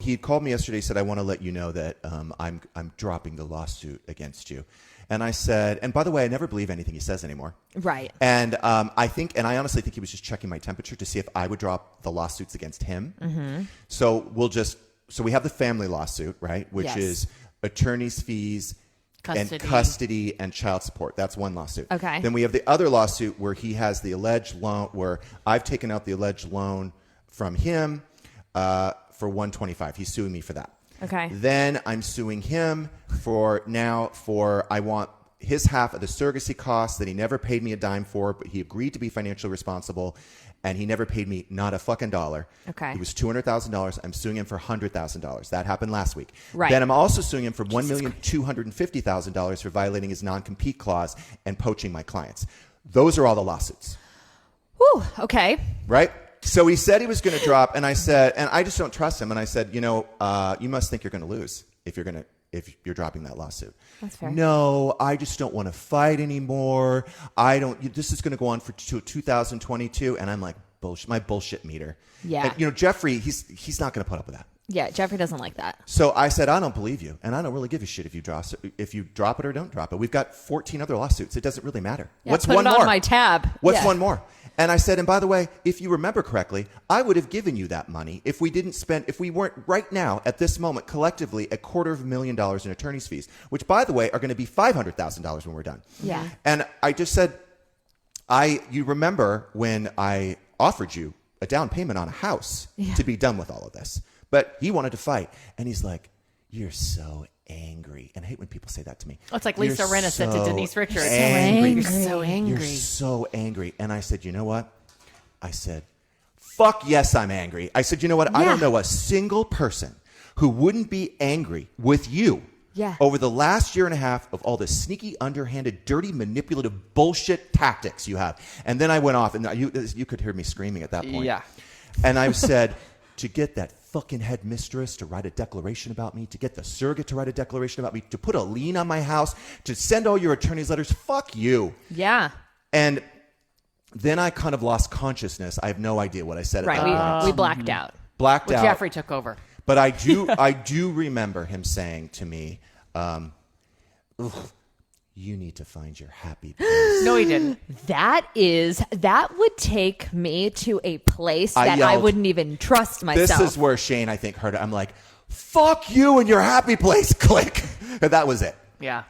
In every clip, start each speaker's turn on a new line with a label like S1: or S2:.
S1: He called me yesterday. Said, "I want to let you know that I'm dropping the lawsuit against you." And I said, and by the way, I never believe anything he says anymore.
S2: Right.
S1: And I honestly think he was just checking my temperature to see if I would drop the lawsuits against him. Mm-hmm. So we have the family lawsuit, right? Which is attorney's fees, custody and child support. That's one lawsuit.
S2: Okay.
S1: Then we have the other lawsuit where he has the alleged loan, where I've taken out the alleged loan from him for $125,000. He's suing me for that.
S2: Okay.
S1: Then I'm suing him for I want his half of the surrogacy costs that he never paid me a dime for, but he agreed to be financially responsible, and he never paid me not a fucking dollar.
S2: Okay.
S1: It was $200,000. I'm suing him for $100,000. That happened last week.
S2: Right.
S1: Then I'm also suing him for $1,250,000 for violating his non-compete clause and poaching my clients. Those are all the lawsuits.
S2: Whew, okay.
S1: Right? So he said he was going to drop, and I said, and I just don't trust him. And I said, you must think you're going to lose if you're dropping that lawsuit.
S2: That's fair.
S1: No, I just don't want to fight anymore. This is going to go on for 2022. And I'm like, bullshit, my bullshit meter.
S2: Yeah.
S1: And, Jeffrey, he's not going to put up with that.
S2: Yeah, Jeffrey doesn't like that.
S1: So I said, I don't believe you, and I don't really give a shit if you drop it or don't drop it. We've got 14 other lawsuits. It doesn't really matter.
S2: Yeah,
S1: What's
S2: put
S1: one
S2: it
S1: more?
S2: on my tab.
S1: What's one more? And I said, and by the way, if you remember correctly, I would have given you that money if we weren't right now at this moment collectively $250,000 in attorney's fees, which by the way are going to be $500,000 when we're done.
S2: Yeah.
S1: And I just said, you remember when I offered you a down payment on a house to be done with all of this, but he wanted to fight, and he's like, "You're so angry," and I hate when people say that to me.
S3: Oh, it's like Lisa Rinna said to Denise Richards.
S1: Angry.
S3: You're so angry.
S1: You're so angry. And I said, you know what? I said, fuck yes, I'm angry. I said, you know what? I don't know a single person who wouldn't be angry with you over the last year and a half of all the sneaky, underhanded, dirty, manipulative bullshit tactics you have. And then I went off, and you could hear me screaming at that point.
S3: Yeah.
S1: And I said, to get that fucking headmistress to write a declaration about me, to get the surrogate to write a declaration about me, to put a lien on my house, to send all your attorney's letters, fuck you.
S2: Yeah.
S1: And then I kind of lost consciousness. I have no idea what I said at that point.
S2: We blacked out.
S1: Blacked out.
S3: Jeffrey took over.
S1: But I do remember him saying to me, you need to find your happy place.
S3: No, he didn't.
S2: That would take me to a place that
S1: yelled,
S2: I wouldn't even trust myself.
S1: This is where Shane, I think, heard it. I'm like, fuck you and your happy place. Click. And that was it.
S3: Yeah.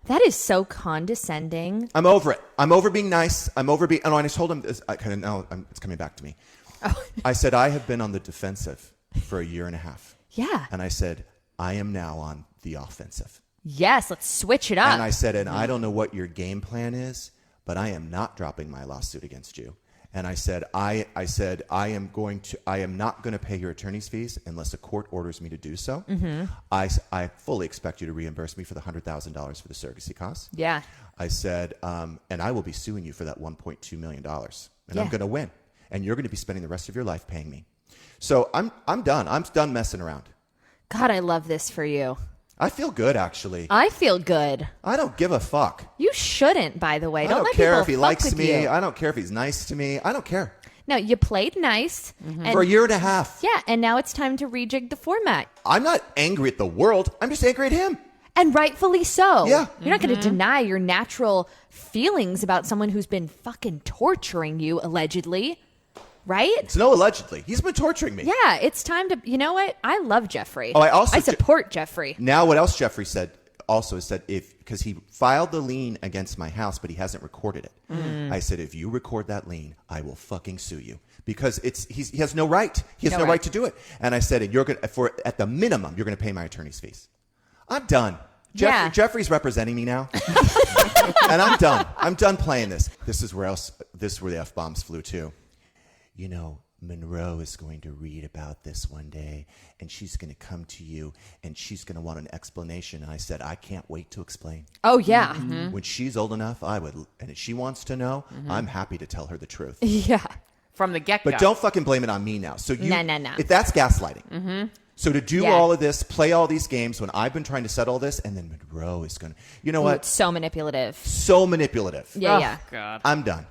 S2: That is so condescending.
S1: I'm over it. I'm over being nice. And I told him this. It's coming back to me. Oh. I said, I have been on the defensive for a year and a half.
S2: Yeah.
S1: And I said, I am now on the offensive.
S2: Yes, let's switch it up.
S1: And I said, I don't know what your game plan is, but I am not dropping my lawsuit against you. And I said, I am not going to pay your attorney's fees unless a court orders me to do so. Mm-hmm. I fully expect you to reimburse me for the $100,000 for the surrogacy costs.
S2: Yeah.
S1: I said, and I will be suing you for that $1.2 million, and I'm going to win, and you're going to be spending the rest of your life paying me. So I'm done. I'm done messing around.
S2: God, I love this for you.
S1: I feel good, actually.
S2: I feel good.
S1: I don't give a fuck.
S2: You shouldn't, by the way.
S1: I don't
S2: let
S1: care
S2: people
S1: if he
S2: fuck
S1: likes
S2: with
S1: me.
S2: you.
S1: I don't care if he's nice to me. I don't care.
S2: No, you played nice. Mm-hmm.
S1: For a year and a half.
S2: Yeah, and now it's time to rejig the format.
S1: I'm not angry at the world. I'm just angry at him.
S2: And rightfully so.
S1: Yeah.
S2: You're not going to deny your natural feelings about someone who's been fucking torturing you, allegedly. Right?
S1: It's no allegedly. He's been torturing me.
S2: Yeah, it's time to... You know what? I love Jeffrey.
S1: Oh, I
S2: support Jeffrey.
S1: Now, what else Jeffrey said also is that because he filed the lien against my house, but he hasn't recorded it. Mm. I said, if you record that lien, I will fucking sue you because he has no right. He has no right to do it. And I said, and you're at the minimum, you're going to pay my attorney's fees. I'm done. Jeffrey's representing me now, and I'm done. I'm done playing this. This is where the F-bombs flew too. You know, Monroe is going to read about this one day, and she's going to come to you, and she's going to want an explanation. And I said, I can't wait to explain.
S2: Oh, yeah. Mm-hmm.
S1: When she's old enough, I would, and if she wants to know, I'm happy to tell her the truth.
S2: Yeah.
S3: From the get-go.
S1: But don't fucking blame it on me now. So
S2: No.
S1: If that's gaslighting. Mm-hmm. So to do all of this, play all these games when I've been trying to settle this, and then Monroe is going to, you know what?
S2: It's so manipulative.
S1: So manipulative.
S2: Yeah.
S3: God.
S1: I'm done.